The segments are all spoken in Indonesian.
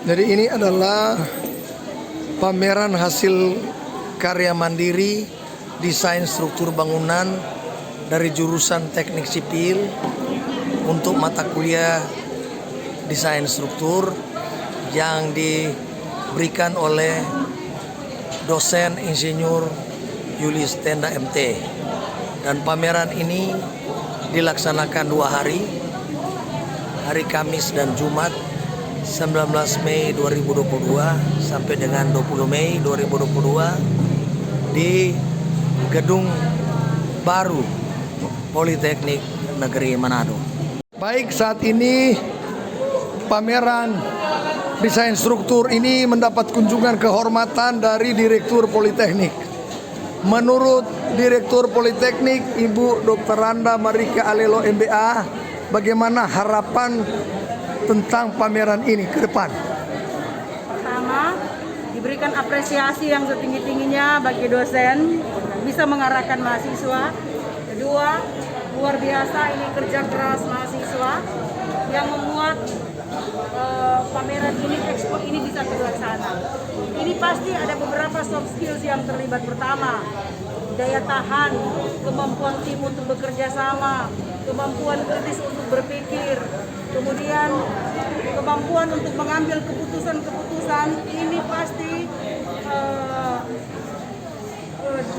Jadi ini adalah pameran hasil karya mandiri desain struktur bangunan dari jurusan teknik sipil untuk mata kuliah desain struktur yang diberikan oleh dosen insinyur Julius Tenda MT. Dan pameran ini dilaksanakan 2 hari, hari Kamis dan Jumat, 19 Mei 2022 sampai dengan 20 Mei 2022 di Gedung Baru Politeknik Negeri Manado. Baik, saat ini pameran desain struktur ini mendapat kunjungan kehormatan dari Direktur Politeknik. Menurut Direktur Politeknik Ibu Dr. Randa Marika Alelo MBA, bagaimana harapan tentang pameran ini ke depan? Pertama, diberikan apresiasi yang setinggi-tingginya bagi dosen bisa mengarahkan mahasiswa. Kedua, luar biasa ini kerja keras mahasiswa yang membuat pameran ini, expo ini bisa terlaksana. Ini pasti ada beberapa soft skills yang terlibat. Pertama, daya tahan, kemampuan tim untuk bekerja sama, kemampuan kritis untuk berpikir, kemudian kemampuan untuk mengambil keputusan-keputusan. Ini pasti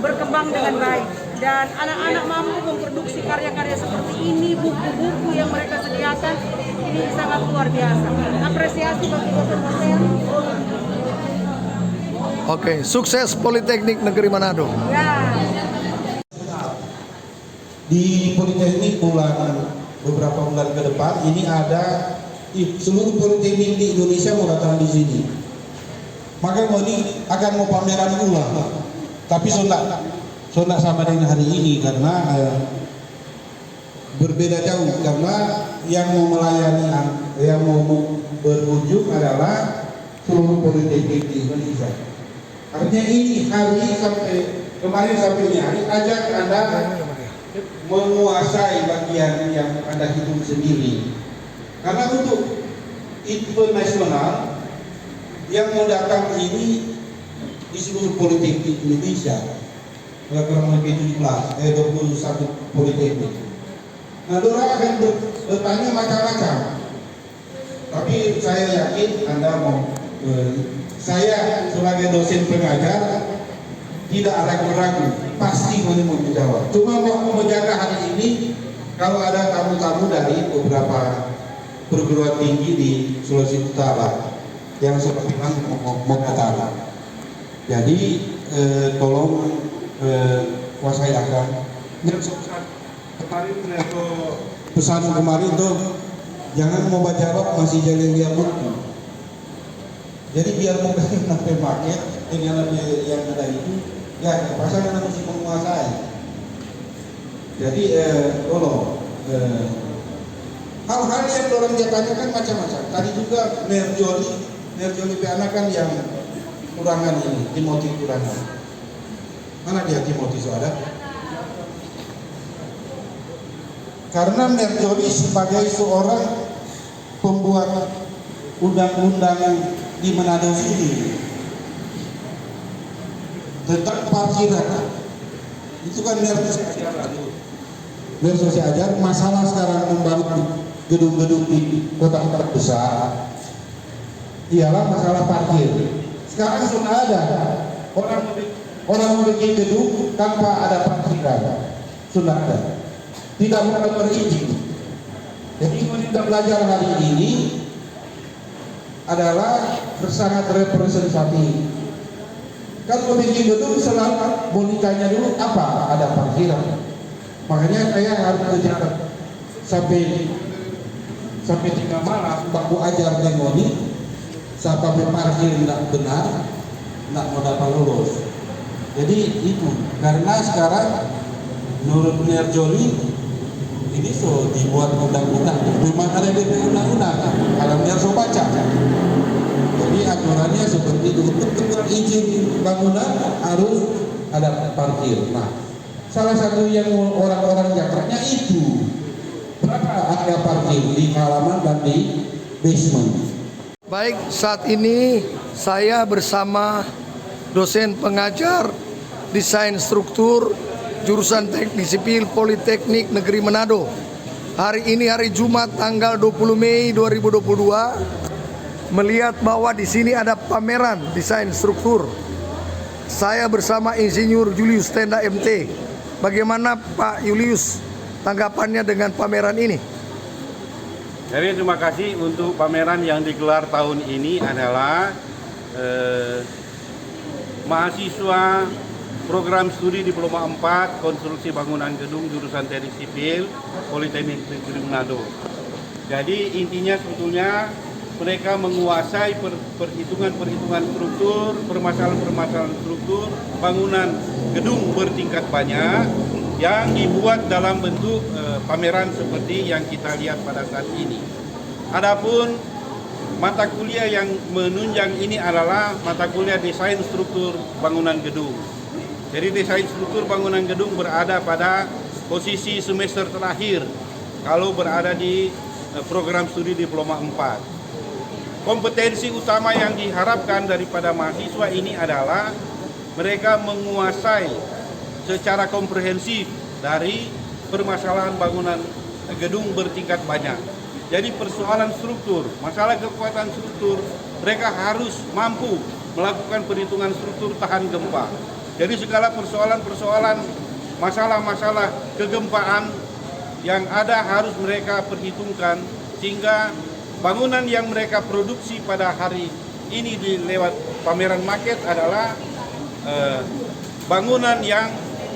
berkembang dengan baik. Dan anak-anak mampu memproduksi karya-karya seperti ini, buku-buku yang mereka sediakan, ini sangat luar biasa. Apresiasi bagi dosen-dosen. Oke, sukses Politeknik Negeri Manado. Ya. Di Politeknik beberapa bulan ke depan ini ada seluruh politeknik di Indonesia mau datang di sini. Maka ini akan mau pameran ulang, tapi sudah sama dengan hari ini karena berbeda jauh, karena yang mau melayani, yang mau berkunjung adalah seluruh politeknik di Indonesia. Artinya ini hari sampai kemarin sampai ini hari ajak Anda menguasai bagian yang Anda hitung sendiri. Karena untuk event nasional yang mau datang ini di seluruh politeknik Indonesia, kurang lebih 21 politeknik. Nah, orang akan bertanya macam-macam. Tapi saya yakin Anda mau, saya sebagai dosen pengajar tidak ragu-ragu, pasti mau menjawab. Cuma mau menjaga hari ini kalau ada tamu-tamu dari beberapa perguruan tinggi di Sulawesi Utara yang seperti mau datang. Jadi tolong kuasai akan pesan kemarin tuh jangan mau jawab masih jalan dia buku. Jadi biar mau sampai market dengan yang ada itu ya pasangan mesti menguasai. Jadi tolong hal-hal yang orang dia tanyakan macam-macam. Tadi juga Nerjoli anak kan yang kurangan ini, Timothy kurangan. Mana dia Timothy ada? Karena Nerjoli sebagai seorang pembuat undang-undang di Manado ini tentang parkiran, itu kan Nerjoli ajar masalah sekarang membangun gedung-gedung di kota-kota besar ialah masalah parkir. Sekarang sudah ada orang bikin gedung tanpa ada parkiran, sudah ada, tidak boleh berizin. Jadi yang kita belajar hari ini adalah sangat representatif. Kalau bikin gedung selalu mau ditanya dulu apa ada parkiran. Makanya saya harus kejar sampai 3 malam baku ajar demoni sampai parkir tidak benar, tidak mau dapat lulus. Jadi itu karena sekarang menurut Nerjoli ini so dibuat undang-undang, memang ada di undang-undang kalau biar so baca. Jadi aturannya seperti itu, untuk izin bangunan harus ada parkir. Nah, salah satu yang orang-orang Jakarta itu berapa harga parkir di halaman dan di basement. Baik, saat ini saya bersama dosen pengajar desain struktur jurusan Teknik Sipil Politeknik Negeri Manado. Hari ini hari Jumat tanggal 20 Mei 2022, melihat bahwa di sini ada pameran desain struktur. Saya bersama Insinyur Julius Tenda MT. Bagaimana Pak Julius tanggapannya dengan pameran ini? Jadi terima kasih untuk pameran yang digelar tahun ini adalah mahasiswa program studi Diploma 4 Konstruksi Bangunan Gedung jurusan Teknik Sipil Politeknik Negeri Manado. Jadi intinya sebetulnya mereka menguasai perhitungan-perhitungan struktur, permasalahan-permasalahan struktur bangunan gedung bertingkat banyak yang dibuat dalam bentuk pameran seperti yang kita lihat pada saat ini. Adapun mata kuliah yang menunjang ini adalah mata kuliah desain struktur bangunan gedung. Jadi desain struktur bangunan gedung berada pada posisi semester terakhir kalau berada di program studi Diploma 4. Kompetensi utama yang diharapkan daripada mahasiswa ini adalah mereka menguasai secara komprehensif dari permasalahan bangunan gedung bertingkat banyak. Jadi persoalan struktur, masalah kekuatan struktur, mereka harus mampu melakukan perhitungan struktur tahan gempa. Jadi segala persoalan-persoalan, masalah-masalah kegempaan yang ada harus mereka perhitungkan sehingga bangunan yang mereka produksi pada hari ini di lewat pameran maket adalah bangunan yang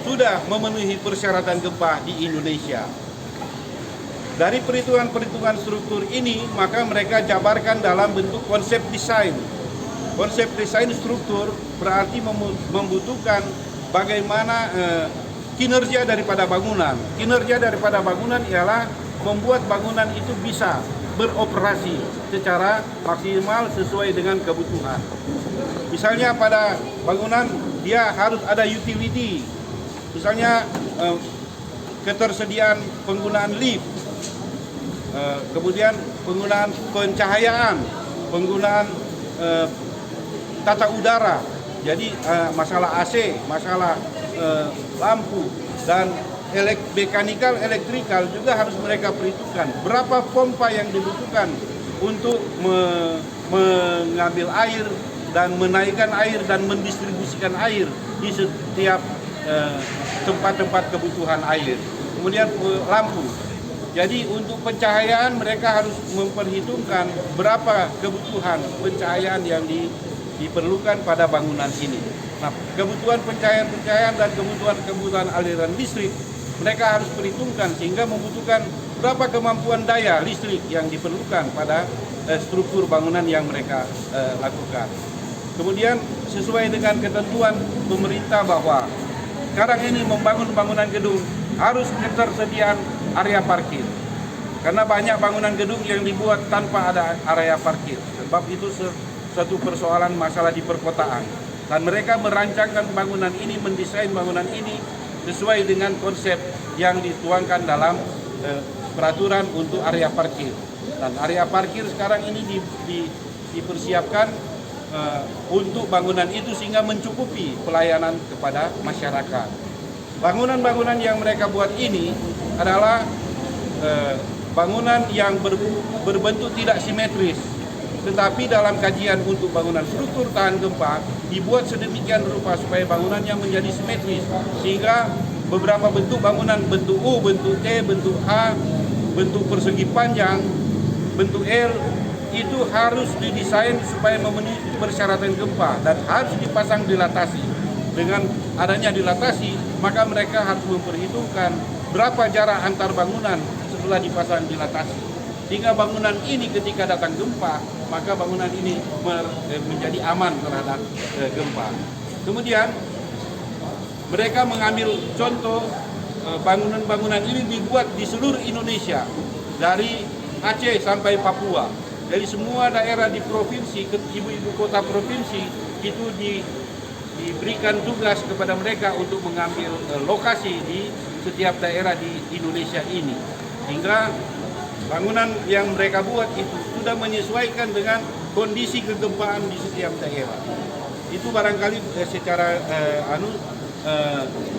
sudah memenuhi persyaratan gempa di Indonesia. Dari perhitungan-perhitungan struktur ini, maka mereka jabarkan dalam bentuk konsep desain. Konsep desain struktur berarti membutuhkan bagaimana kinerja daripada bangunan. Kinerja daripada bangunan ialah membuat bangunan itu bisa beroperasi secara maksimal sesuai dengan kebutuhan. Misalnya pada bangunan dia harus ada utility. Misalnya ketersediaan penggunaan lift, kemudian penggunaan pencahayaan, penggunaan tata udara. Jadi masalah AC, masalah lampu dan mekanikal elektrikal juga harus mereka perhitungkan. Berapa pompa yang dibutuhkan untuk mengambil air dan menaikkan air dan mendistribusikan air di setiap tempat-tempat kebutuhan air. Kemudian lampu. Jadi untuk pencahayaan mereka harus memperhitungkan berapa kebutuhan pencahayaan yang diperlukan pada bangunan ini. Nah, kebutuhan pencahayaan dan kebutuhan aliran listrik mereka harus perhitungkan sehingga membutuhkan berapa kemampuan daya listrik yang diperlukan pada struktur bangunan yang mereka lakukan. Kemudian sesuai dengan ketentuan pemerintah bahwa sekarang ini membangun bangunan gedung harus ketersediaan area parkir. Karena banyak bangunan gedung yang dibuat tanpa ada area parkir. Sebab itu suatu persoalan masalah di perkotaan. Dan mereka merancangkan bangunan ini, mendesain bangunan ini sesuai dengan konsep yang dituangkan dalam peraturan untuk area parkir. Dan area parkir sekarang ini dipersiapkan untuk bangunan itu sehingga mencukupi pelayanan kepada masyarakat. Bangunan-bangunan yang mereka buat ini adalah bangunan yang berbentuk tidak simetris. Tetapi dalam kajian untuk bangunan struktur tahan gempa dibuat sedemikian rupa supaya bangunannya menjadi simetris sehingga beberapa bentuk bangunan, bentuk U, bentuk T, bentuk A, bentuk persegi panjang, bentuk L itu harus didesain supaya memenuhi persyaratan gempa dan harus dipasang dilatasi. Dengan adanya dilatasi, maka mereka harus memperhitungkan berapa jarak antar bangunan setelah dipasang dilatasi. Sehingga bangunan ini ketika datang gempa, maka bangunan ini menjadi aman terhadap gempa. Kemudian mereka mengambil contoh bangunan-bangunan ini dibuat di seluruh Indonesia, dari Aceh sampai Papua. Dari semua daerah di provinsi, ibu-ibu kota provinsi itu diberikan tugas kepada mereka untuk mengambil lokasi di setiap daerah di Indonesia ini. Hingga bangunan yang mereka buat itu sudah menyesuaikan dengan kondisi kegempaan di setiap daerah. Itu barangkali secara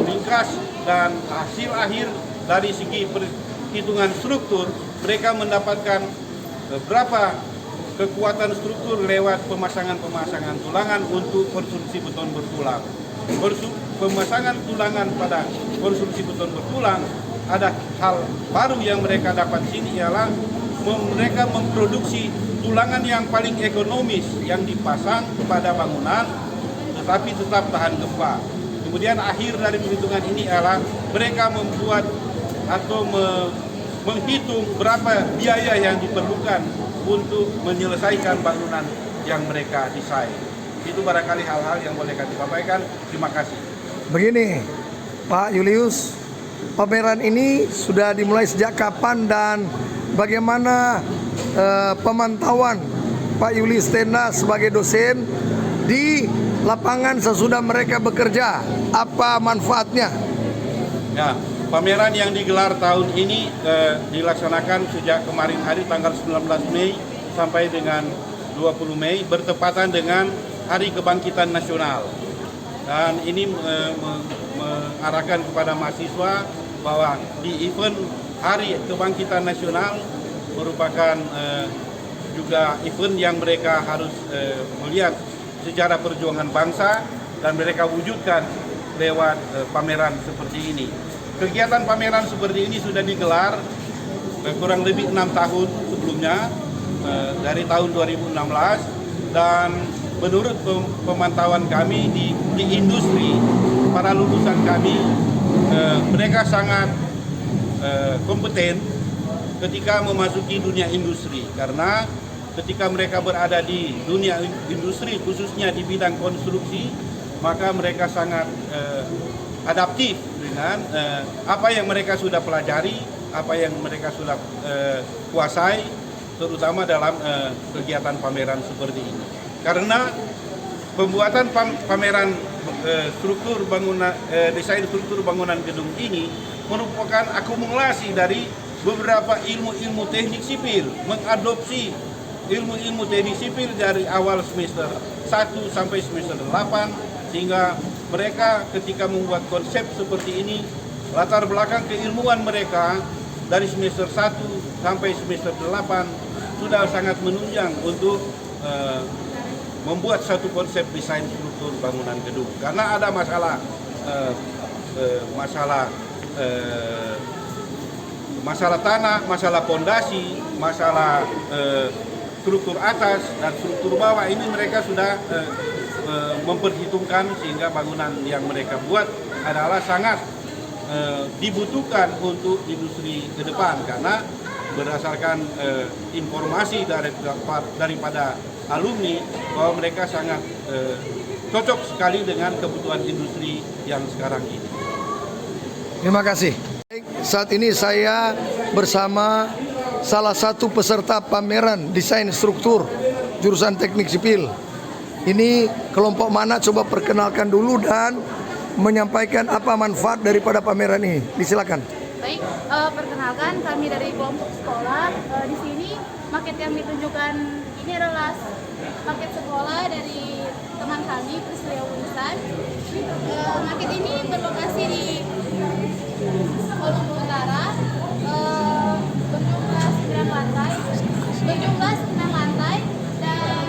ringkas dan hasil akhir dari segi perhitungan struktur, mereka mendapatkan berapa kekuatan struktur lewat pemasangan tulangan untuk konstruksi beton bertulang. Pemasangan tulangan pada konstruksi beton bertulang, ada hal baru yang mereka dapat sini ialah mereka memproduksi tulangan yang paling ekonomis yang dipasang pada bangunan tetapi tetap tahan gempa. Kemudian akhir dari perhitungan ini adalah mereka membuat atau menghitung berapa biaya yang diperlukan untuk menyelesaikan bangunan yang mereka desain. Itu barangkali hal-hal yang boleh kami sampaikan. Terima kasih. Begini, Pak Julius, pameran ini sudah dimulai sejak kapan dan bagaimana pemantauan Pak Julius Tenda sebagai dosen di lapangan sesudah mereka bekerja? Apa manfaatnya? Ya, pameran yang digelar tahun ini dilaksanakan sejak kemarin hari tanggal 19 Mei sampai dengan 20 Mei bertepatan dengan Hari Kebangkitan Nasional. Dan ini mengarahkan kepada mahasiswa bahwa di event Hari Kebangkitan Nasional merupakan juga event yang mereka harus melihat sejarah perjuangan bangsa dan mereka wujudkan lewat pameran seperti ini. Kegiatan pameran seperti ini sudah digelar kurang lebih 6 tahun sebelumnya, dari tahun 2016, dan menurut pemantauan kami di industri, para lulusan kami mereka sangat kompeten ketika memasuki dunia industri, karena ketika mereka berada di dunia industri khususnya di bidang konstruksi, maka mereka sangat adaptif dengan apa yang mereka sudah pelajari, apa yang mereka sudah kuasai, terutama dalam kegiatan pameran seperti ini. Karena pembuatan pameran struktur bangunan, desain struktur bangunan gedung ini merupakan akumulasi dari beberapa ilmu-ilmu teknik sipil, mengadopsi ilmu-ilmu teknik sipil dari awal semester 1 sampai semester 8, sehingga mereka ketika membuat konsep seperti ini, latar belakang keilmuan mereka dari semester 1 sampai semester 8 sudah sangat menunjang untuk membuat satu konsep desain struktur bangunan gedung. Karena ada masalah tanah, masalah pondasi, masalah struktur atas dan struktur bawah, ini mereka sudah memperhitungkan sehingga bangunan yang mereka buat adalah sangat dibutuhkan untuk industri ke depan, karena berdasarkan informasi daripada alumni bahwa mereka sangat cocok sekali dengan kebutuhan industri yang sekarang ini. Terima kasih. Saat ini saya bersama salah satu peserta pameran desain struktur jurusan teknik sipil. Ini kelompok mana, coba perkenalkan dulu dan menyampaikan apa manfaat daripada pameran ini. Disilakan. Baik, perkenalkan kami dari kelompok sekolah. Di sini maket yang ditunjukkan ini adalah maket sekolah dari teman kami Priscilia Unisan. Maket ini berlokasi di Kolombo Utara, berjumlah 9 lantai, dan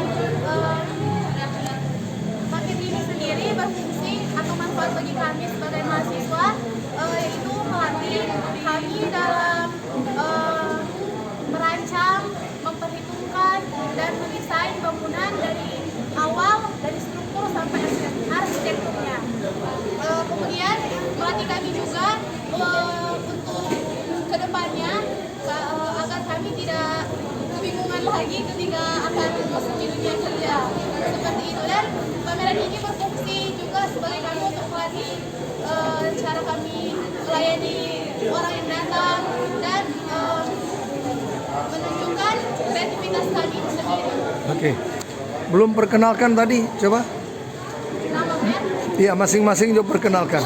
maket ini sendiri berfungsi atau manfaat bagi kami sebagai mahasiswa, yaitu melatih kami dalam merancang, memperhitungkan, dan mendesain bangunan dari awal, dari struktur sampai arsitekturnya. Kemudian melatih kami juga untuk kedepannya agar kami tidak kebingungan lagi ketika akan masuk di dunia kerja seperti itu. Dan pameran ini berfungsi juga sebagai kami untuk melatih cara kami melayani orang yang datang dan menunjukkan kreativitas kami sendiri. Oke. Belum perkenalkan tadi, coba. Namanya? Iya, masing-masing coba perkenalkan.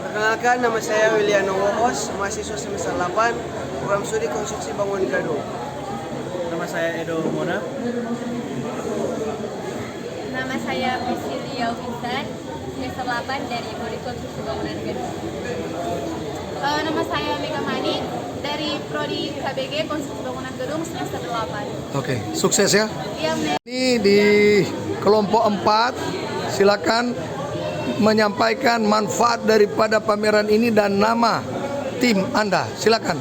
Perkenalkan, nama saya Wiliano Wohos, mahasiswa semester 8, program studi konstruksi bangunan gedung. Nama saya Edo Mona. Nama saya Priscilia Wisan, semester 8 dari Prodi Konstruksi Bangunan Gedung. Nama saya Mega Mani dari Prodi KBG Konstruksi Bangunan Gedung semester 8. Oke, sukses ya. Iya, Ini di kelompok 4, silakan menyampaikan manfaat daripada pameran ini dan nama tim Anda. Silakan.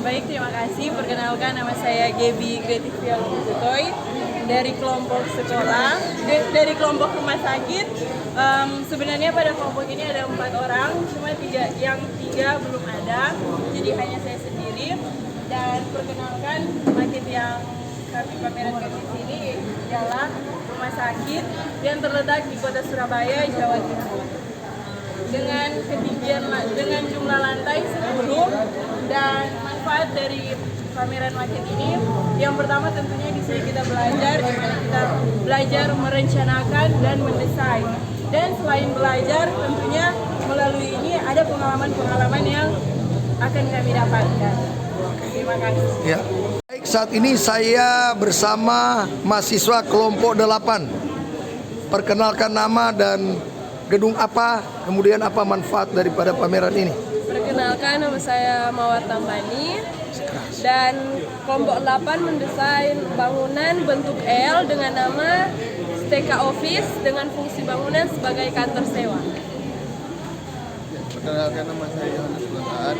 Baik, terima kasih. Perkenalkan, nama saya Gaby Gretivia Lukutoy dari kelompok sekolah, dari kelompok rumah sakit. Sebenarnya pada kelompok ini ada 4 orang, cuma yang tiga belum ada, jadi hanya saya sendiri. Dan perkenalkan, makin yang kami pamerkan di sini ialah rumah sakit yang terletak di kota Surabaya, Jawa Timur. Dengan jumlah lantai 10 dan manfaat dari pameran makin ini, yang pertama tentunya di sini kita belajar, di mana kita belajar merencanakan dan mendesain. Dan selain belajar, tentunya melalui ini ada pengalaman-pengalaman yang akan kami dapatkan. Terima kasih. Ya. Baik, saat ini saya bersama mahasiswa kelompok 8. Perkenalkan nama dan gedung apa, kemudian apa manfaat daripada pameran ini. Perkenalkan, nama saya Mawar Tambani dan kelompok 8 mendesain bangunan bentuk L dengan nama STK Office dengan fungsi bangunan sebagai kantor sewa. Perkenalkan, nama saya Yohanes Belataan.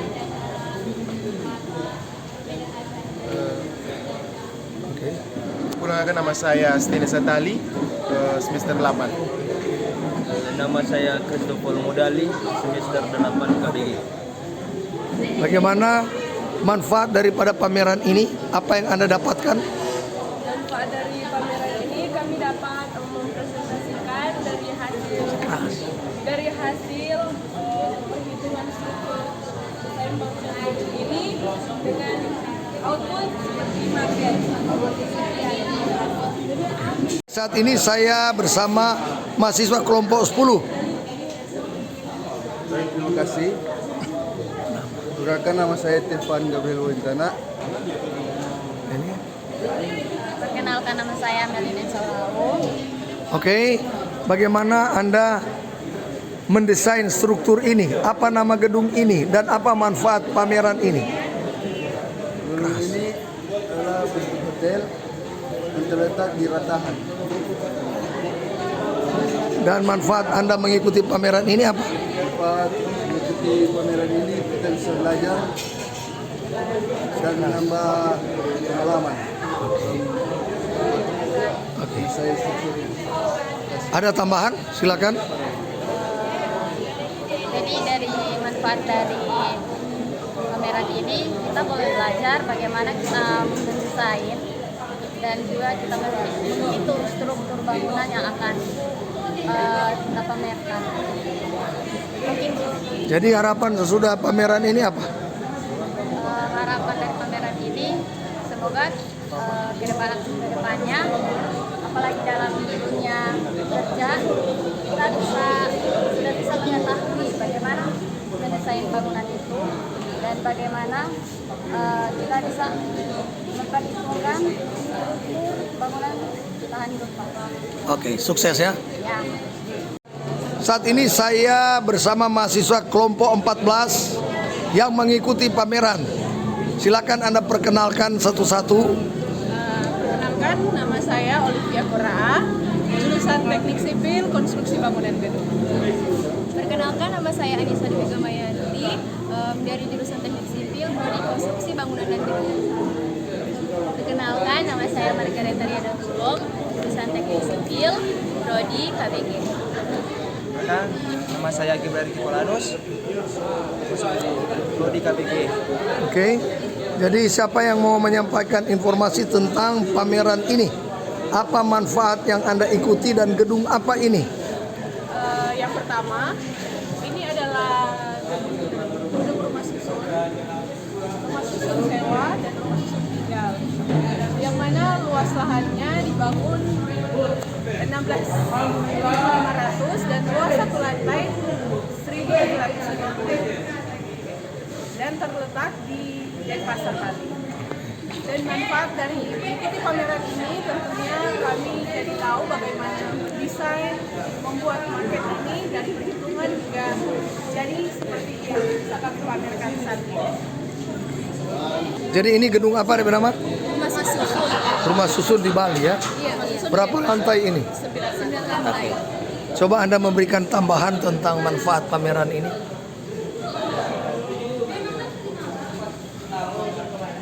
Perkenalkan, nama saya Steny Satali, semester 8. Nama saya Christopher Modali, semester 8 KBG. Bagaimana manfaat daripada pameran ini? Apa yang Anda dapatkan? Manfaat dari pameran ini kami dapat mempresentasikan dari hasil perhitungan struktur desain bangunan ini dengan output seperti market. Saat ini saya bersama mahasiswa kelompok 10. Baik, terima kasih. Perkenalkan, nama saya Tefan Gabriel Wintana. Perkenalkan, nama saya Melina Saulawu. Oke, bagaimana Anda mendesain struktur ini? Apa nama gedung ini dan apa manfaat pameran ini? Gedung ini adalah bentuk hotel yang terletak di Ratahan. Dan manfaat Anda mengikuti pameran ini apa? Dapat mengikuti pameran ini, kita bisa belajar dan menambah pengalaman. Oke. Saya struktur ini. Ada tambahan? Silakan. Jadi dari manfaat dari pameran ini kita boleh belajar bagaimana kita mendesain dan juga kita menghitung struktur bangunan yang akan kita pamerkan. Mungkin Jadi harapan sesudah pameran ini apa? harapan dari pameran ini semoga kedepannya apalagi dalam dunia kerja kita sudah bisa mengetahui bagaimana mendesain bangunan itu dan bagaimana kita bisa memperhitungkan struktur bangunan tahan gempa. Oke, sukses ya. Ya. Saat ini saya bersama mahasiswa kelompok 14 yang mengikuti pameran. Silakan Anda perkenalkan satu-satu. Perkenalkan, nama saya Olivia Koraa, jurusan Teknik Sipil Konstruksi Bangunan Gedung. Perkenalkan, nama saya Anissa Dewi Gamayanti dari jurusan Teknik Sipil Prodi Konstruksi Bangunan dan Gedung. Perkenalkan, nama saya Margareta Riada Tulung, jurusan Teknik Sipil Prodi KBG. Nama saya Gibran Kipolanus, Prodi KBG. Oke. Jadi siapa yang mau menyampaikan informasi tentang pameran ini? Apa manfaat yang Anda ikuti dan gedung apa ini? Yang pertama, ini adalah gedung rumah susun sewa dan rumah susun tinggal, yang mana luas lahannya dibangun 16.500 dan luas satu lantai 1.750 dan terletak di Denpasar Bali. Dan manfaat dari mengikuti pameran ini tentunya kami jadi tahu bagaimana desain membuat market ini dari perhitungan juga jadi seperti yang bisa kami pamerkan saat ini. Jadi ini gedung apa bernama? Rumah susun. Rumah susun di Bali ya. Iya, Berapa lantai ini? 9 lantai. Coba Anda memberikan tambahan tentang manfaat pameran ini.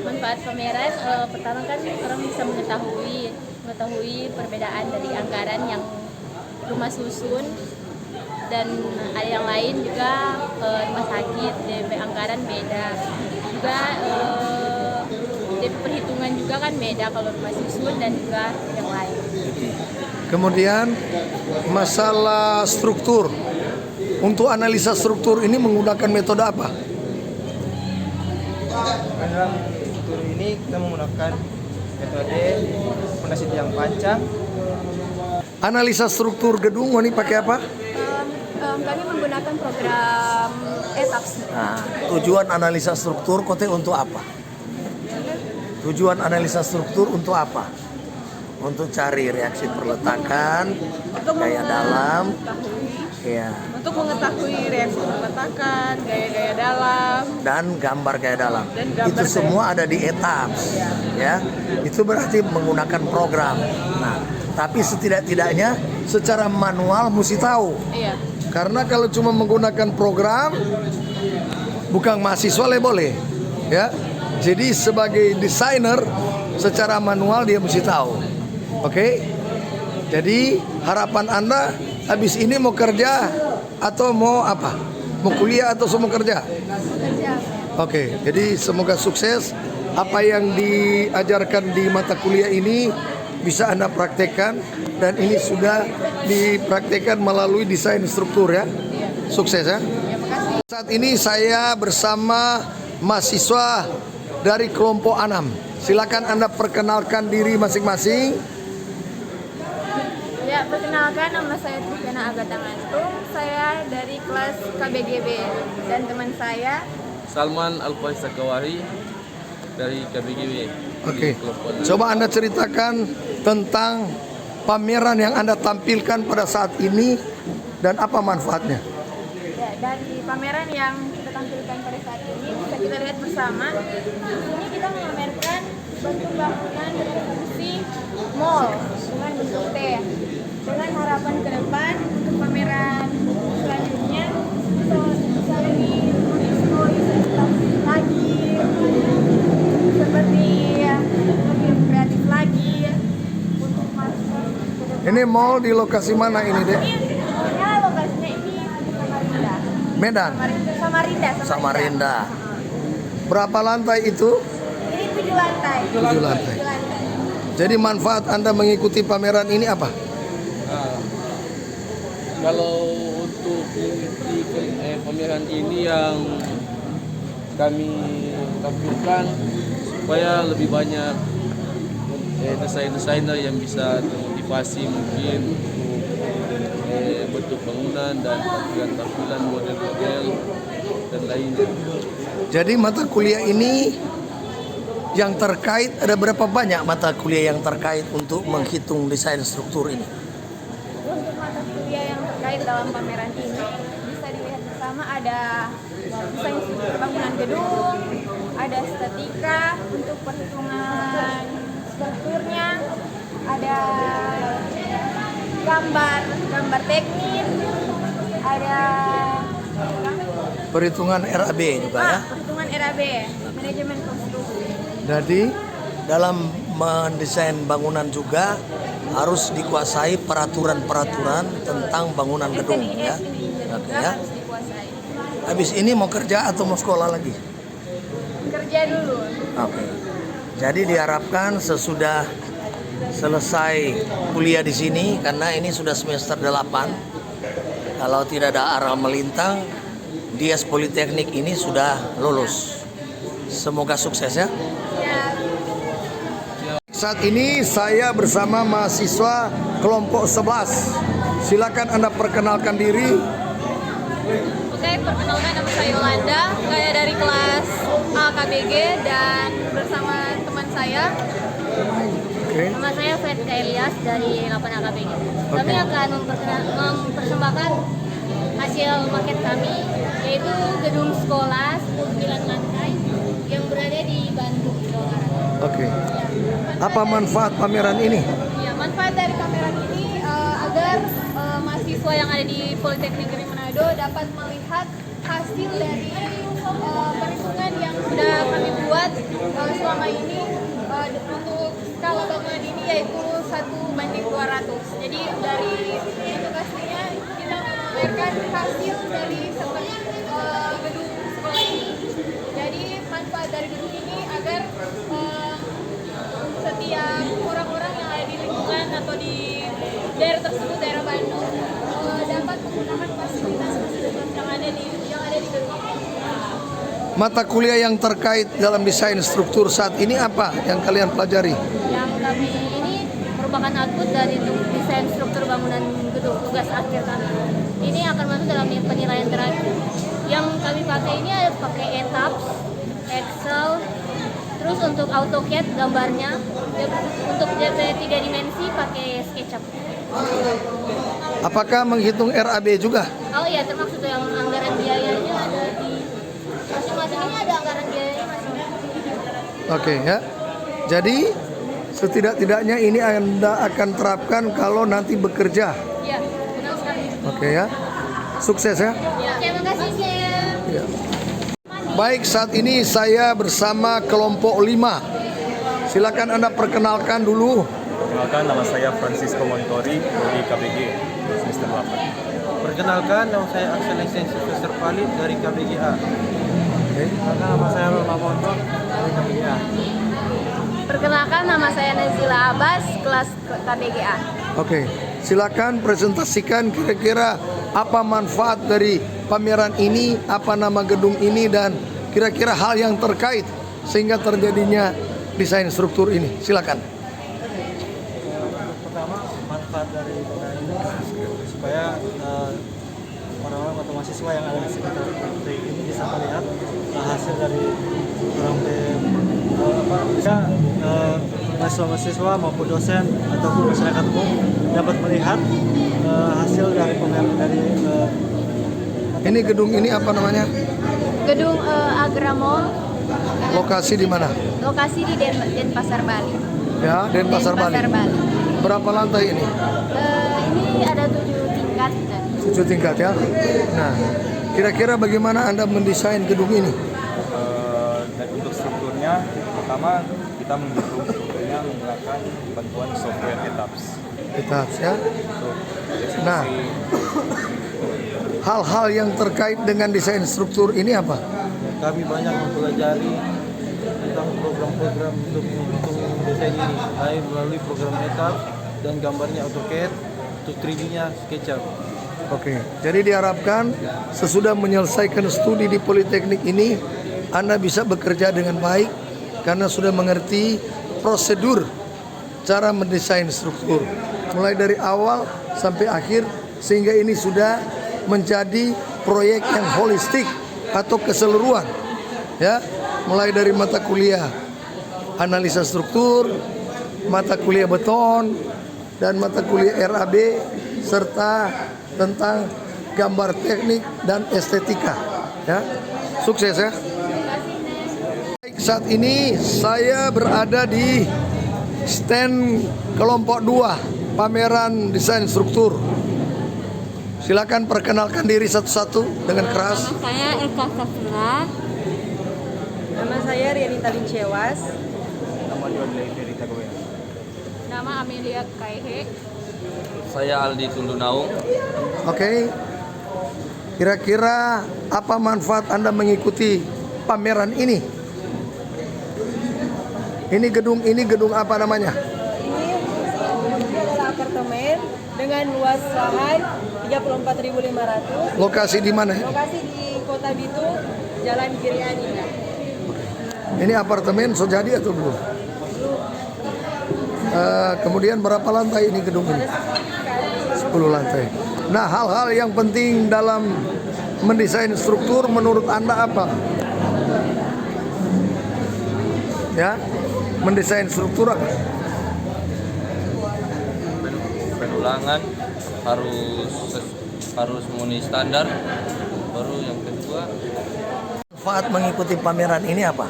Manfaat pameran pertama kan orang bisa mengetahui perbedaan dari anggaran yang rumah susun dan ada yang lain juga rumah sakit DP anggaran beda juga DP perhitungan juga kan beda kalau rumah susun dan juga yang lain. Kemudian masalah struktur. Untuk analisa struktur ini menggunakan metode apa? Dalam struktur ini kita menggunakan metode fondasi tiang panjang. Analisa struktur gedung ini pakai apa? Kami menggunakan program ETAPS. Nah, tujuan analisa struktur kote untuk apa? Tujuan analisa struktur untuk apa? Untuk cari reaksi perletakan, gaya dalam, ya, Untuk mengetahui reaksi perletakan, gaya-gaya dalam, dan gambar gaya dalam. Dan gambar Itu gaya. semua ada di ETAPS, ya. Itu berarti menggunakan program. Nah, tapi setidak-tidaknya secara manual mesti tahu. iya. Karena kalau cuma menggunakan program, bukan mahasiswa boleh, ya. Jadi sebagai desainer, secara manual dia mesti tahu, oke? Jadi harapan Anda habis ini mau kerja atau mau apa? Mau kuliah atau mau kerja? Oke, jadi semoga sukses. Apa yang diajarkan di mata kuliah ini bisa Anda praktekkan dan ini sudah dipraktekkan melalui desain struktur ya. Sukses ya. Saat ini saya bersama mahasiswa dari kelompok 6. Silakan Anda perkenalkan diri masing-masing. Ya, perkenalkan nama saya Triviana Agatha Ngantung. Saya dari kelas KBGB dan teman saya Salman Al-Faisakawari dari KBGB. Oke. Coba Anda ceritakan tentang pameran yang Anda tampilkan pada saat ini dan apa manfaatnya. ya, dari pameran yang kita tampilkan pada saat ini bisa kita lihat bersama. Di sini kita memamerkan bentuk bangunan dengan fungsi mall dengan bentuk T. Dengan harapan ke depan untuk pameran selanjutnya bisa lebih mengeksplorasi lagi seperti lebih kreatif lagi untuk masuk ke depan. Ini mall di lokasi mana ini, Dek? Ya, lokasinya ini di Samarinda. Medan. Samarinda. Samarinda. Berapa lantai itu? Ini 7 lantai. 7 lantai. Jadi manfaat Anda mengikuti pameran ini apa? Kalau untuk mengikuti pameran ini yang kami tampilkan supaya lebih banyak desainer yang bisa termotivasi mungkin untuk bentuk bangunan dan tampilan model-model dan lainnya. Jadi mata kuliah ini yang terkait, ada berapa banyak mata kuliah yang terkait untuk menghitung desain struktur ini? Untuk mata kuliah yang terkait dalam pameran ini bisa dilihat bersama ada desain struktur bangunan gedung, ada estetika untuk perhitungan strukturnya, ada gambar teknis, ada Perhitungan RAB juga ya. perhitungan RAB, manajemen konstruksi. Jadi dalam mendesain bangunan juga harus dikuasai peraturan-peraturan tentang bangunan gedung ya. Oke ya. Harus dikuasai. Habis ini mau kerja atau mau sekolah lagi? Kerja dulu. Oke. Jadi diharapkan sesudah selesai kuliah di sini karena ini sudah semester 8. Kalau tidak ada arah melintang, Dias Politeknik ini sudah lulus. Semoga sukses ya. Saat ini saya bersama mahasiswa kelompok 11. Silakan Anda perkenalkan diri. Oke, perkenalkan nama saya Yolanda. Saya dari kelas A KBG dan bersama teman saya. Oke. Nama saya Fred Elias dari 8 AKBG. Kami akan mempersembahkan hasil maket kami, yaitu gedung sekolah 9 lantai yang berada di Bandung, Jawa Barat. Oke. Apa manfaat pameran ini? Ya, manfaat dari pameran ini agar mahasiswa yang ada di Politeknik Negeri Manado dapat melihat hasil dari perhitungan yang sudah kami buat selama ini untuk skala bangunan ini, yaitu 1:200. Jadi dari itu pastinya kita memamerkan hasil dari gedung sekolah ini. Jadi manfaat dari gedung ini agar setiap orang-orang yang ada di lingkungan atau di daerah tersebut, daerah Bandung, dapat menggunakan fasilitas-fasilitas yang ada di gedung ini. Mata kuliah yang terkait dalam desain struktur saat ini apa yang kalian pelajari? Yang kami ini merupakan output dari desain struktur bangunan gedung, tugas akhir kami. Ini akan masuk dalam penilaian terakhir. Yang kami pakai ini ada pakai Etaps, Excel, terus untuk AutoCAD gambarnya, untuk JP 3 dimensi pakai SketchUp. Apakah menghitung RAB juga? Oh iya, termasuk yang anggaran biayanya ada di masing-masing, ini ada anggaran biayanya masing-masing. Oke ya. Jadi setidak-tidaknya ini Anda akan terapkan kalau nanti bekerja. Iya, benar sekali. Oke ya. Sukses ya. Terima kasih, Ken. Ya. Baik, saat ini saya bersama kelompok 5. Silakan Anda perkenalkan dulu. Perkenalkan, nama saya Francisco Montori dari KBG semester 8. Perkenalkan, nama saya Akselensi Profesor Palid dari KBGA. Perkenalkan, nama saya Roma Montok dari KBGA. Perkenalkan, nama saya Nazila Abbas, kelas KBGA. Oke, silakan presentasikan kira-kira apa manfaat dari pameran ini, apa nama gedung ini, dan kira-kira hal yang terkait sehingga terjadinya desain struktur ini. Silakan. Pertama, manfaat dari pameran ini supaya orang-orang atau mahasiswa yang ada di sekitar ini bisa melihat hasil dari mahasiswa maupun dosen ataupun masyarakat umum dapat melihat hasil dari pameran dari Ini gedung ini apa namanya? Gedung Agramall. Lokasi di mana? Lokasi di Denpasar, Bali. Ya, Denpasar, Bali. Berapa lantai ini? Ini ada 7 tingkat. 7 tingkat ya. Nah, kira-kira bagaimana Anda mendesain gedung ini? Dan untuk strukturnya, pertama kita menghitung strukturnya menggunakan bantuan software Etaps. Etaps ya. Untuk eksekusi. Nah, hal-hal yang terkait dengan desain struktur ini apa? kami banyak mempelajari tentang program-program untuk menghitung desain ini, baik melalui program Etaps dan gambarnya AutoCAD, untuk 3D-nya SketchUp. Oke, jadi diharapkan sesudah menyelesaikan studi di Politeknik ini, Anda bisa bekerja dengan baik karena sudah mengerti prosedur cara mendesain struktur mulai dari awal sampai akhir, sehingga ini sudah menjadi proyek yang holistik atau keseluruhan ya, mulai dari mata kuliah analisa struktur, mata kuliah beton, dan mata kuliah RAB, serta tentang gambar teknik dan estetika ya. Sukses ya. Baik, saat ini saya berada di stand kelompok 2 pameran desain struktur. Silakan perkenalkan diri satu-satu dengan keras. Nama saya Eka Safira. Nama saya Rianita Lincewas. Nama Yodle Ferita Gowen. Nama Amelia Kaihe. Saya Aldi Tundunau. Oke. Kira-kira apa manfaat Anda mengikuti pameran ini? Ini gedung apa namanya? Ini adalah apartemen dengan luas lahan 34.500. Lokasi di mana? Lokasi di Kota Bitung, Jalan Giriani. Ini apartemen sudah jadi atau belum? Kemudian berapa lantai ini gedung ini? 10 lantai. Nah, hal-hal yang penting dalam mendesain struktur menurut Anda apa? Ya, mendesain struktur apa? Penulangan harus memenuhi standar. Baru yang kedua, Manfaat mengikuti pameran ini apa?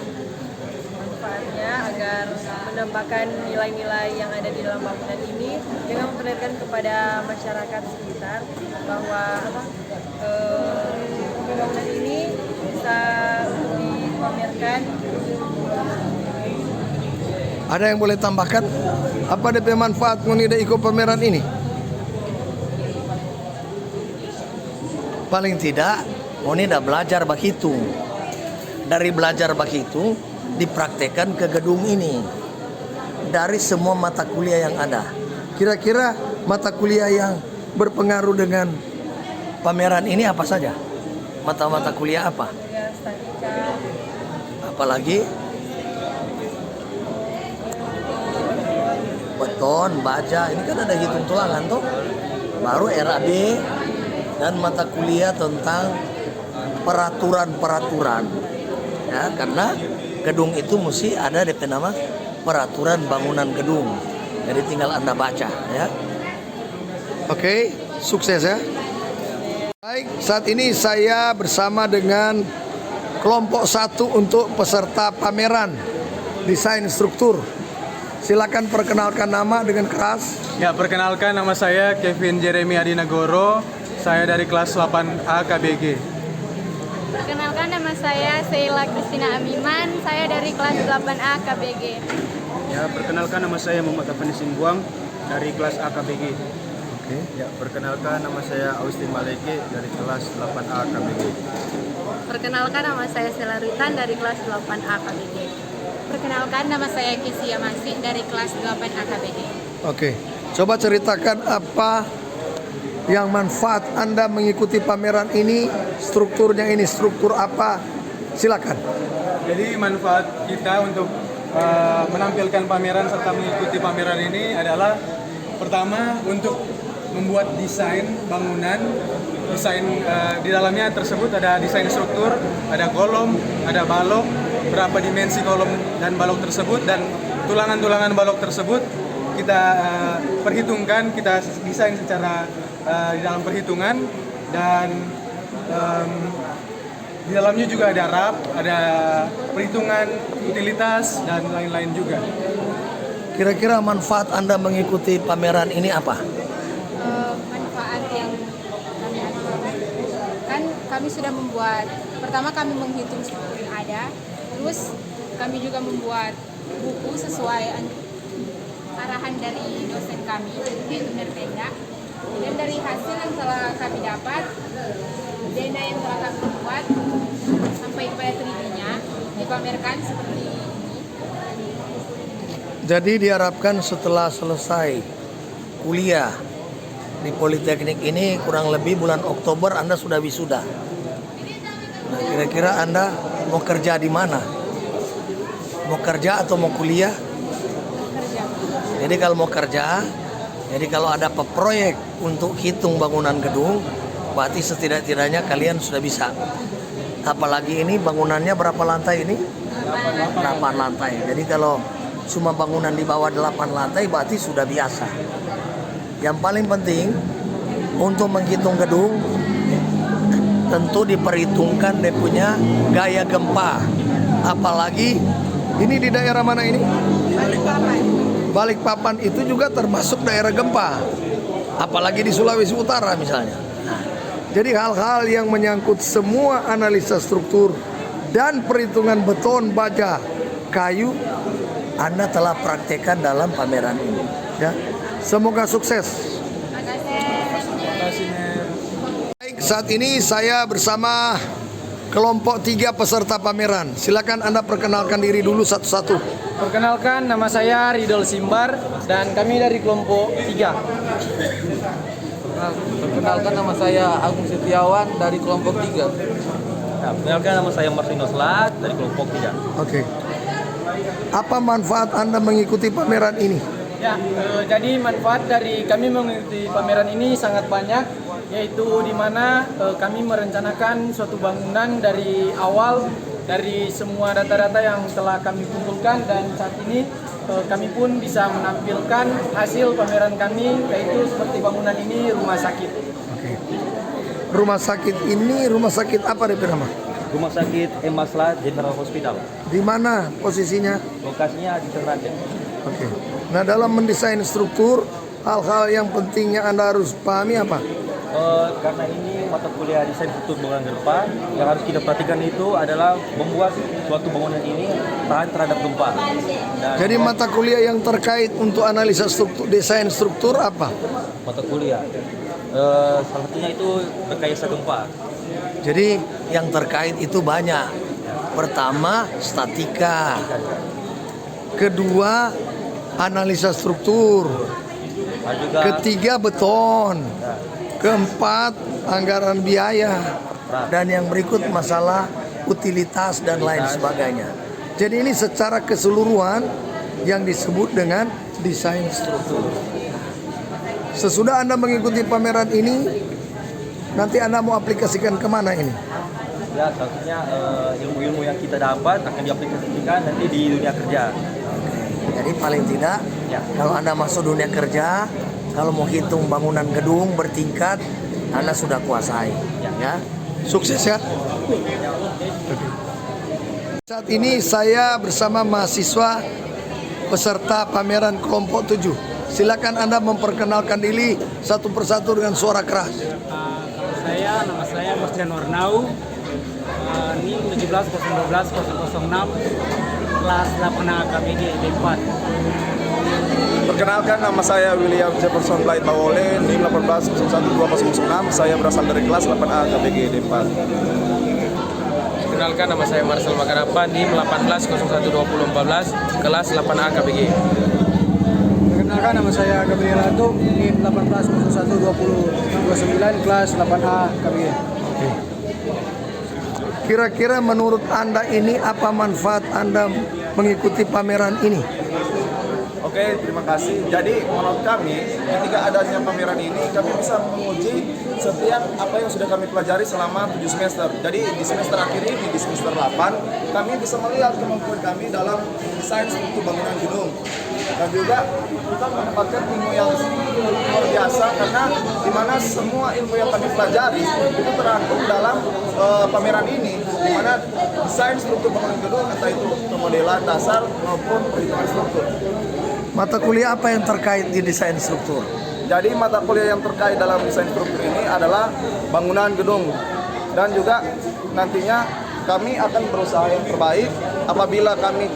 manfaatnya agar menambahkan nilai-nilai yang ada di dalam bangunan ini dengan memperlihatkan kepada masyarakat sekitar bahwa bangunan ini bisa dipamerkan. Ada yang boleh tambahkan? Apa DP manfaat ngoni da ikut pameran ini? Paling tidak, ngoni dah belajar berhitung. Dari belajar berhitung, dipraktekkan ke gedung ini. Dari semua mata kuliah yang ada. Kira-kira mata kuliah yang berpengaruh dengan pameran ini apa saja? Mata-mata kuliah apa? Ya, statika, Apalagi? Beton, baja, ini kan ada hitung tulangan tuh. Baru RAB dan mata kuliah tentang peraturan-peraturan. Ya, karena gedung itu mesti ada DP nama peraturan bangunan gedung. Jadi tinggal Anda baca ya. Oke, sukses ya. Baik, saat ini saya bersama dengan kelompok 1 untuk peserta pameran desain struktur. Silakan perkenalkan nama dengan keras. Ya, perkenalkan nama saya Kevin Jeremy Adinagoro. Saya dari kelas 8A KBG. Perkenalkan nama saya Sheila Kristina Amiman, saya dari kelas 8A KBG. Ya, perkenalkan nama saya Muhammad Afandi Simbuang dari kelas AKBG. Oke. Ya, perkenalkan nama saya Austin Maleke dari kelas 8A KBG. Perkenalkan nama saya Sela Ritan dari kelas 8A KBG. Perkenalkan nama saya Kisia Masih dari kelas 8A KBG. Oke. Coba ceritakan apa yang manfaat Anda mengikuti pameran ini, strukturnya ini struktur apa? Silakan. Jadi manfaat kita untuk menampilkan pameran serta mengikuti pameran ini adalah pertama untuk membuat desain bangunan. Desain di dalamnya tersebut ada desain struktur, ada kolom, ada balok, berapa dimensi kolom dan balok tersebut, dan tulangan-tulangan balok tersebut kita perhitungkan, kita desain secara di dalam perhitungan, dan di dalamnya juga ada RAP, ada perhitungan utilitas dan lain-lain juga. Kira-kira manfaat Anda mengikuti pameran ini apa? Manfaat yang kami rasakan, kan kami sudah membuat, pertama kami menghitung struktur yang ada, terus kami juga membuat buku sesuai arahan dari dosen kami, yaitu Nerpenda. Dan dari hasil yang telah kami dapat, dana yang telah kami buat sampai kepada 3D-nya dipamerkan seperti ini. Jadi diharapkan setelah selesai kuliah di Politeknik ini kurang lebih bulan Oktober Anda sudah wisuda. Nah, kira-kira Anda mau kerja di mana? Mau kerja atau mau kuliah? Jadi kalau mau kerja, jadi kalau ada proyek untuk hitung bangunan gedung, berarti setidak-tidaknya kalian sudah bisa. Apalagi ini bangunannya berapa lantai ini? 8 lantai. Jadi kalau cuma bangunan di bawah 8 lantai berarti sudah biasa. Yang paling penting untuk menghitung gedung tentu diperhitungkan dia punya gaya gempa. Apalagi ini di daerah mana ini? Balikpapan itu juga termasuk daerah gempa. Apalagi di Sulawesi Utara misalnya. Nah, jadi hal-hal yang menyangkut semua analisa struktur dan perhitungan beton, baja, kayu Anda telah praktekkan dalam pameran ini. Ya, semoga sukses. Baik, saat ini saya bersama kelompok 3 peserta pameran. Silakan Anda perkenalkan diri dulu satu-satu. Perkenalkan, nama saya Ridol Simbar dan kami dari kelompok 3. Perkenalkan, nama saya Agung Setiawan dari kelompok 3. Perkenalkan, nama saya Martino Slat dari kelompok 3. Oke. Apa manfaat Anda mengikuti pameran ini? Ya, jadi manfaat dari kami mengikuti pameran ini sangat banyak, yaitu di mana kami merencanakan suatu bangunan dari awal, dari semua data-data yang telah kami kumpulkan, dan saat ini kami pun bisa menampilkan hasil pameran kami, yaitu seperti bangunan ini rumah sakit. Rumah sakit ini rumah sakit apa DP nama? Rumah sakit M. Maslat General Hospital. Di mana posisinya? Lokasinya di Seragen. Oke. Nah, dalam mendesain struktur, hal-hal yang pentingnya Anda harus pahami apa? Karena ini mata kuliah desain struktur bangunan gempa, yang harus kita perhatikan itu adalah membuat suatu bangunan ini tahan terhadap gempa. Dan Jadi mata kuliah yang terkait untuk analisa struktur, desain struktur apa? mata kuliah, salah satunya itu rekayasa gempa. Jadi yang terkait itu banyak. Pertama, statika. Kedua, analisa struktur. Ketiga, beton. Keempat, anggaran biaya. Dan yang berikut masalah utilitas dan lain sebagainya. Jadi ini secara keseluruhan yang disebut dengan desain struktur. Sesudah Anda mengikuti pameran ini, nanti Anda mau aplikasikan kemana ini? Ya, selanjutnya ilmu-ilmu yang kita dapat akan diaplikasikan nanti di dunia kerja. Jadi paling tidak, kalau Anda masuk dunia kerja, kalau mau hitung bangunan gedung bertingkat, Anda sudah kuasai. Ya, sukses ya. Saat ini saya bersama mahasiswa peserta pameran kelompok 7. Silakan Anda memperkenalkan diri satu persatu dengan suara keras. Nama saya Marcian Warnau. Ini 17.012.006 kelas 8A KBG D4. Perkenalkan, nama saya William Jefferson Blight Bawole, NIM 18.01.2006. Saya berasal dari kelas 8A KBG D4. Perkenalkan, nama saya Marcel Makarapa, NIM 18.01.2014, kelas 8A KBG. Perkenalkan, nama saya Gabriel Atuk, NIM 18.01.2029, kelas 8A KBG. Kira-kira menurut Anda ini apa manfaat Anda mengikuti pameran ini? Oke, terima kasih. Jadi menurut kami, ketika adanya pameran ini, kami bisa menguji setiap apa yang sudah kami pelajari selama 7 semester. Jadi di semester akhir ini, di semester 8, kami bisa melihat kemampuan kami dalam desain struktur bangunan gedung. Dan juga kita mendapatkan ilmu yang luar biasa, karena di mana semua ilmu yang kami pelajari itu terangkum dalam pameran ini, di mana desain struktur bangunan gedung, entah itu pemodelan dasar maupun perhitungan struktur. Mata kuliah apa yang terkait di desain struktur? Jadi mata kuliah yang terkait dalam desain struktur ini adalah bangunan gedung, dan juga nantinya kami akan berusaha yang terbaik. Apabila kami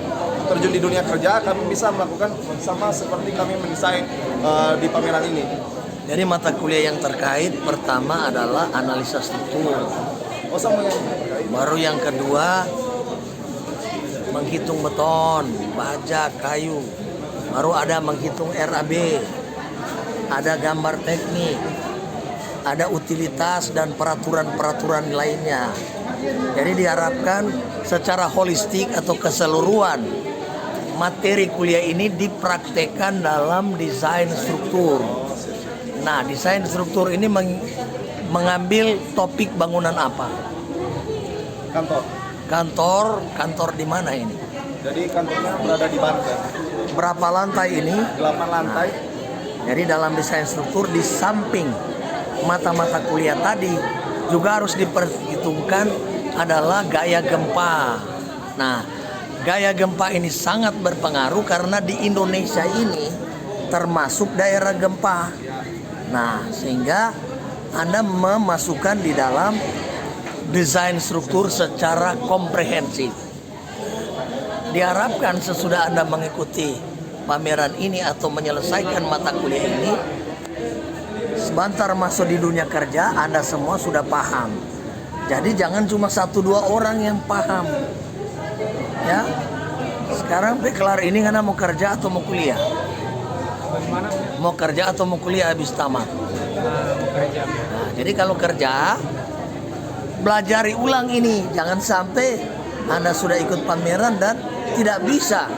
terjun di dunia kerja, kami bisa melakukan sama seperti kami mendesain di pameran ini. Jadi mata kuliah yang terkait pertama adalah analisa struktur. Baru yang kedua menghitung beton, baja, kayu. Baru ada menghitung RAB, ada gambar teknik, ada utilitas dan peraturan-peraturan lainnya. Jadi diharapkan secara holistik atau keseluruhan materi kuliah ini dipraktekkan dalam desain struktur. Nah, desain struktur ini mengambil topik bangunan apa? Kantor di mana ini? Jadi kantornya berada di Banten. Berapa lantai ini? 8 lantai. Jadi dalam desain struktur di samping mata-mata kuliah tadi juga harus diperhitungkan adalah gaya gempa. Nah, gaya gempa ini sangat berpengaruh karena di Indonesia ini termasuk daerah gempa. Nah, sehingga Anda memasukkan di dalam desain struktur secara komprehensif. Diharapkan sesudah Anda mengikuti pameran ini atau menyelesaikan mata kuliah ini, sebentar masuk di dunia kerja Anda semua sudah paham. Jadi jangan cuma 1-2 orang yang paham. Ya. Sekarang kelar ini Anda mau kerja atau mau kuliah? Mau kerja atau mau kuliah habis tamat? Nah, jadi kalau kerja, belajari ulang ini. Jangan sampai Anda sudah ikut pameran dan tidak bisa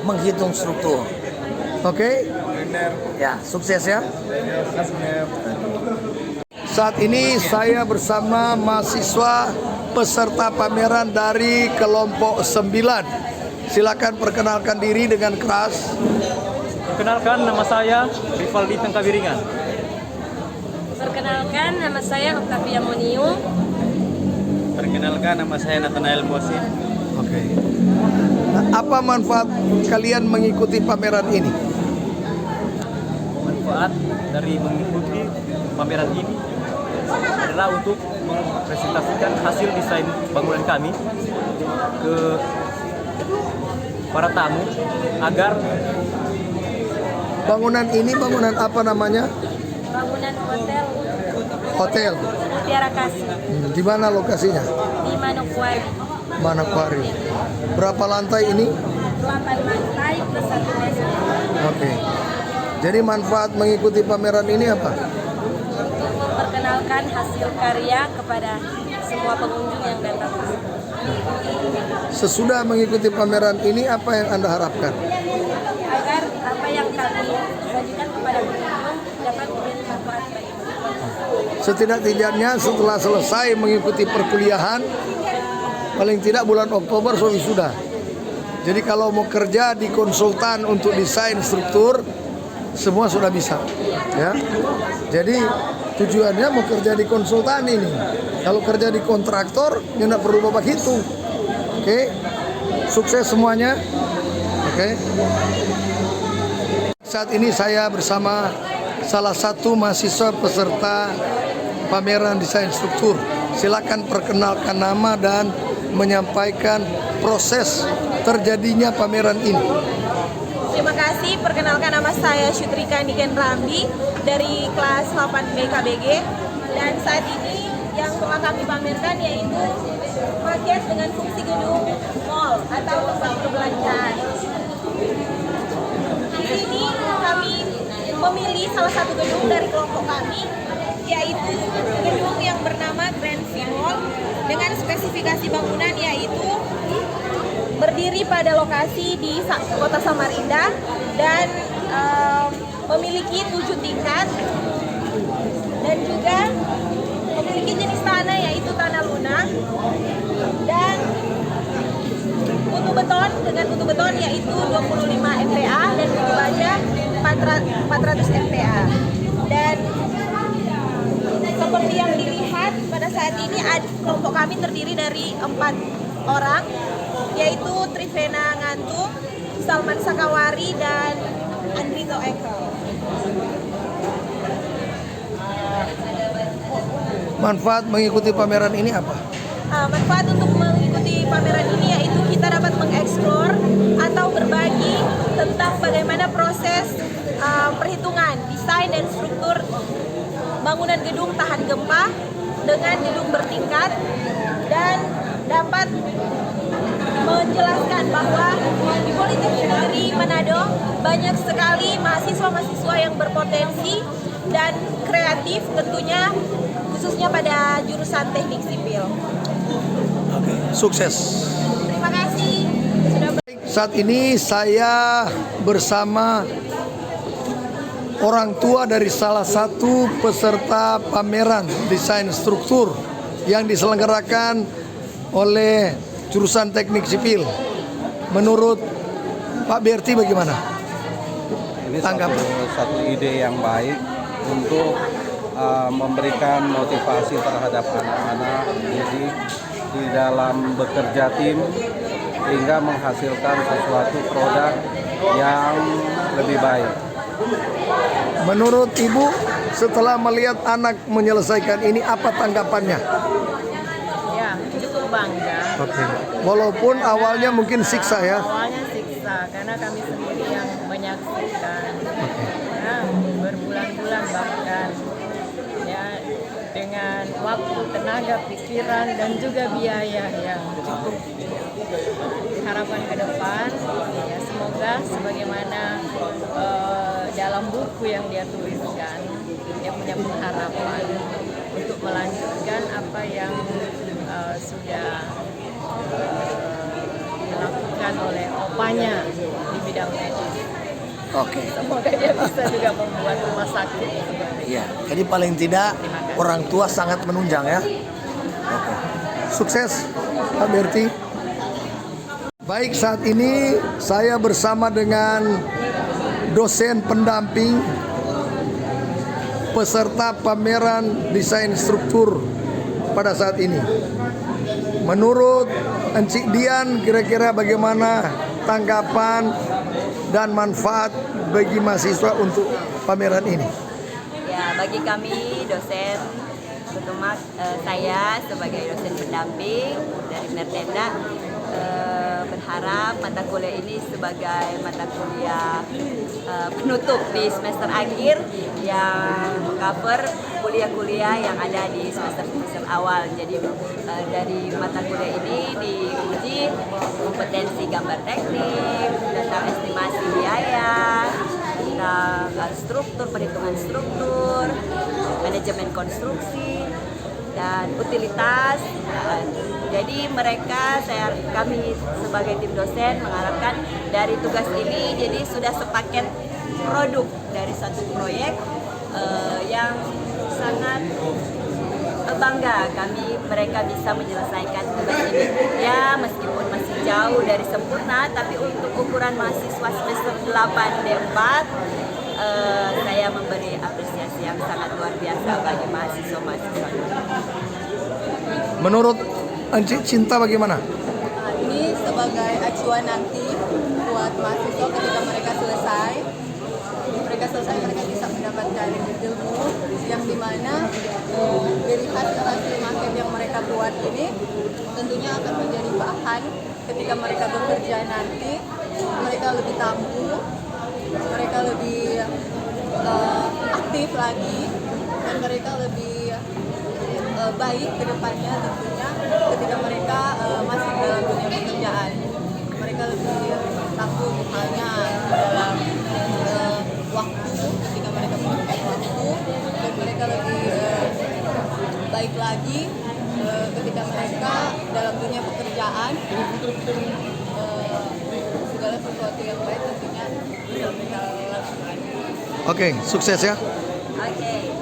menghitung struktur. Oke? Ya, sukses ya. Saat ini saya bersama mahasiswa peserta pameran dari kelompok 9 Silakan perkenalkan diri dengan keras. Perkenalkan, nama saya Rivaldi Tengkabiringan. Perkenalkan, nama saya Octavia Moniu. Perkenalkan, nama saya Nathanael Bosin. Oke. Nah, apa manfaat kalian mengikuti pameran ini? Manfaat dari mengikuti pameran ini adalah untuk mempresentasikan hasil desain bangunan kami ke para tamu agar bangunan ini bangunan apa namanya? Bangunan hotel Hotel. Mutiara Kasih Di mana lokasinya? di Manokwari. Manokwari. Berapa lantai ini? 8 lantai plus 1 basement. Oke. Jadi manfaat mengikuti pameran ini apa? Untuk memperkenalkan hasil karya kepada semua pengunjung yang datang. Sesudah mengikuti pameran ini apa yang Anda harapkan? Agar apa yang kami sajikan kepada pengunjung dapat memberi manfaat bagi mereka. Setidak-tidaknya setelah selesai mengikuti perkuliahan, paling tidak bulan Oktober sudah wisuda. Jadi kalau mau kerja di konsultan untuk desain struktur, semua sudah bisa. Ya. Jadi tujuannya mau kerja di konsultan ini. Kalau kerja di kontraktor, ya nggak perlu bapak hitung. Oke, sukses semuanya. Oke. Saat ini saya bersama salah satu mahasiswa peserta pameran desain struktur. Silakan perkenalkan nama dan menyampaikan proses terjadinya pameran ini. Terima kasih, perkenalkan nama saya Syutrika Niken Rambi dari kelas 8B KBG. Dan saat ini yang telah kami pamerkan yaitu maket dengan fungsi gedung mall atau tempat perbelanjaan. Di sini kami memilih salah satu gedung dari kelompok kami, yaitu gedung yang bernama Grand V Mall dengan spesifikasi bangunan yaitu berdiri pada lokasi di Kota Samarinda dan memiliki 7 tingkat dan juga memiliki jenis tanah yaitu tanah lunak dan mutu beton dengan mutu beton yaitu 25 MPa dan mutu baja 400 MPa. Dan seperti yang dilihat pada saat ini kelompok kami terdiri dari 4 orang, yaitu Trivena Ngantung, Salman Sakawari, dan Andrito Eko. Manfaat mengikuti pameran ini apa? Manfaat untuk mengikuti pameran ini yaitu kita dapat mengeksplor atau berbagi tentang bagaimana proses perhitungan, desain dan struktur bangunan gedung tahan gempa dengan gedung bertingkat, dan dapat menjelaskan bahwa di Politeknik Negeri Manado banyak sekali mahasiswa-mahasiswa yang berpotensi dan kreatif, tentunya khususnya pada jurusan teknik sipil. Oke, sukses. Terima kasih. Saat ini saya bersama orang tua dari salah satu peserta pameran desain struktur yang diselenggarakan oleh jurusan teknik sipil. Menurut Pak Berti bagaimana? Ini satu ide yang baik untuk memberikan motivasi terhadap anak-anak jadi di dalam bekerja tim hingga menghasilkan sesuatu produk yang lebih baik. Menurut Ibu, setelah melihat anak menyelesaikan ini, apa tanggapannya? Ya, cukup bangga. Oke. Walaupun awalnya mungkin siksa ya. Awalnya siksa karena kami sendiri yang menyaksikan. Ya, berbulan-bulan bahkan ya dengan waktu, tenaga, pikiran dan juga biaya yang cukup. Harapan ke depan ya semoga sebagaimana dalam buku yang dia tuliskan, dia punya pengharapan untuk melanjutkan apa yang sudah dilakukan oleh opanya di bidang medis. Oke. Semoga dia bisa juga membuat rumah sakit. Iya. Jadi paling tidak orang tua sangat menunjang ya. Oke. Sukses Pak Berti. Baik, saat ini saya bersama dengan dosen pendamping peserta pameran desain struktur pada saat ini. Menurut Encik Dian, kira-kira bagaimana tanggapan dan manfaat bagi mahasiswa untuk pameran ini? Ya, bagi kami dosen, terutama saya sebagai dosen pendamping dari Mertenda, berharap mata kuliah ini sebagai mata kuliah penutup di semester akhir yang mengcover kuliah-kuliah yang ada di semester awal. Jadi dari mata kuliah ini diuji kompetensi gambar teknik, tentang estimasi biaya, tentang struktur, perhitungan struktur, manajemen konstruksi, dan utilitas. Jadi kami sebagai tim dosen mengharapkan dari tugas ini jadi sudah sepaket produk dari satu proyek yang sangat bangga mereka bisa menyelesaikan tugas ini. Ya, meskipun masih jauh dari sempurna, tapi untuk ukuran mahasiswa semester 8 D4 saya memberi apresiasi yang sangat luar biasa bagi mahasiswa-mahasiswa. Menurut Encik Cinta bagaimana? Ini sebagai acuan nanti buat mahasiswa ketika mereka selesai mereka bisa mendapatkan ilmu yang dimana dari hasil maket yang mereka buat ini tentunya akan menjadi bahan ketika mereka bekerja nanti. Mereka lebih tangguh, mereka lebih aktif lagi, dan mereka lebih baik ke depannya tentunya ketika mereka masih dalam dunia pekerjaan. Mereka lebih tangguh misalnya dalam waktu, ketika mereka memiliki waktu, dan mereka lebih baik lagi ketika mereka dalam dunia pekerjaan. Segala sesuatu yang baik tentunya bisa mereka lakukan. Oke, sukses ya. Oke.